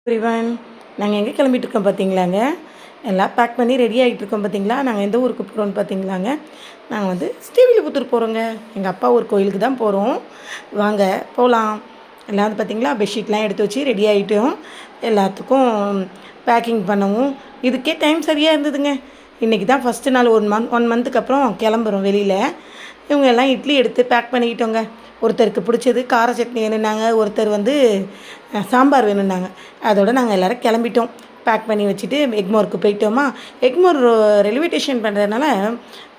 Everyone, நாங்கள் எங்கே கிளம்பிட்டுருக்கோம் பார்த்தீங்களாங்க. எல்லாம் பேக் பண்ணி ரெடி ஆகிட்டுருக்கோம் பார்த்தீங்களா. நாங்கள் எந்த ஊருக்கு போகிறோம்னு பார்த்தீங்களாங்க. நாங்கள் வந்து ஸ்ரீவில்லிபுத்தூர் போகிறோங்க. எங்கள் அப்பா ஒரு கோயிலுக்கு தான் போகிறோம். வாங்க போகலாம். எல்லாம் வந்து பார்த்தீங்களா, பெட்ஷீட்லாம் எடுத்து வச்சு ரெடி ஆகிட்டோம். எல்லாத்துக்கும் பேக்கிங் பண்ணவும் இதுக்கே டைம் சரியாக இருந்ததுங்க. இன்றைக்கி தான் ஃபஸ்ட்டு நாள். ஒன் மந்த்துக்கு அப்புறம் கிளம்புறோம் வெளியில். இவங்க எல்லாம் இட்லி எடுத்து பேக் பண்ணிக்கிட்டோங்க. ஒருத்தருக்கு பிடிச்சது கார சட்னி வேணும்னாங்க, ஒருத்தர் வந்து சாம்பார் வேணும்னாங்க. அதோடு நாங்கள் எல்லோரும் கிளம்பிட்டோம். பேக் பண்ணி வச்சுட்டு எக்மோருக்கு போயிட்டோமா. எக்மோர் ரயில்வே ஸ்டேஷன் பண்ணுறதுனால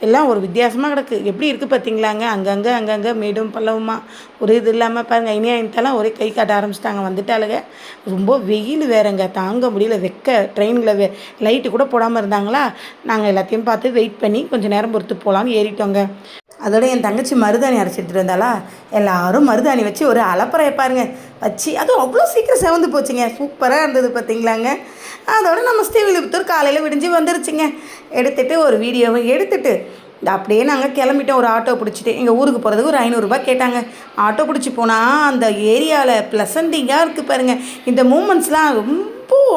எல்லாம் ஒரு வித்தியாசமாக கிடக்கு. எப்படி இருக்குது பார்த்தீங்களாங்க. அங்கங்கே மேடும் பள்ளவுமா ஒரு இது இல்லாமல் பாருங்கள். இனியாயிட்டாலாம் ஒரே கை காட்ட ஆரம்பிச்சிட்டாங்க. வந்துட்டாளுங்க. ரொம்ப வெயில் வேறங்க, தாங்க முடியல. ட்ரெயினில் லைட்டு கூட போடாமல் இருந்தாங்களா. நாங்கள் எல்லாத்தையும் பார்த்து வெயிட் பண்ணி கொஞ்சம் நேரம் பொறுத்து போகலான்னு ஏறிட்டோங்க. அதோட என் தங்கச்சி மருதாணி அரைச்சிட்டு இருந்தாளா. எல்லோரும் மருதாணி வச்சு ஒரு அலப்பறையை பாருங்க வச்சு, அதுவும் அவ்வளோ சீக்கிரம் செவந்து போச்சுங்க. சூப்பராக இருந்தது பார்த்தீங்களாங்க. அதோட நம்ம ஸ்ரீவில்லிபுத்தூர் காலையில் விடிஞ்சு வந்துருச்சுங்க. எடுத்துகிட்டு ஒரு வீடியோவை எடுத்துகிட்டு அப்படியே நாங்கள் கிளம்பிட்டோம். ஒரு ஆட்டோ பிடிச்சிட்டு எங்கள் ஊருக்கு போகிறதுக்கு ஒரு 500 கேட்டாங்க. ஆட்டோ பிடிச்சி போனால் அந்த ஏரியாவில் ப்ளசண்டிங்காக இருக்குது பாருங்கள். இந்த மூமெண்ட்ஸ்லாம் ரொம்ப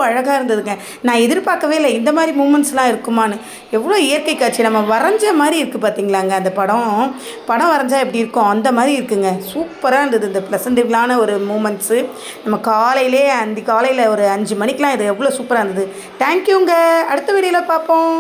அழகாக இருந்ததுங்க. நான் எதிர்பார்க்கவே இல்லை இந்த மாதிரி மூமெண்ட்ஸ்லாம் இருக்குமான்னு. எவ்வளோ இயற்கை காட்சி நம்ம வரைஞ்ச மாதிரி இருக்குது பார்த்தீங்களாங்க. அந்த படம் வரைஞ்சா எப்படி இருக்கும் அந்த மாதிரி இருக்குங்க. சூப்பராக இருந்தது இந்த ப்ளசண்டிவ்லான ஒரு மூமெண்ட்ஸு. நம்ம காலையில் ஒரு 5 மணிக்கெலாம் இது எவ்வளோ சூப்பராக இருந்தது. தேங்க்யூங்க. அடுத்த வீடியோவில் பார்ப்போம்.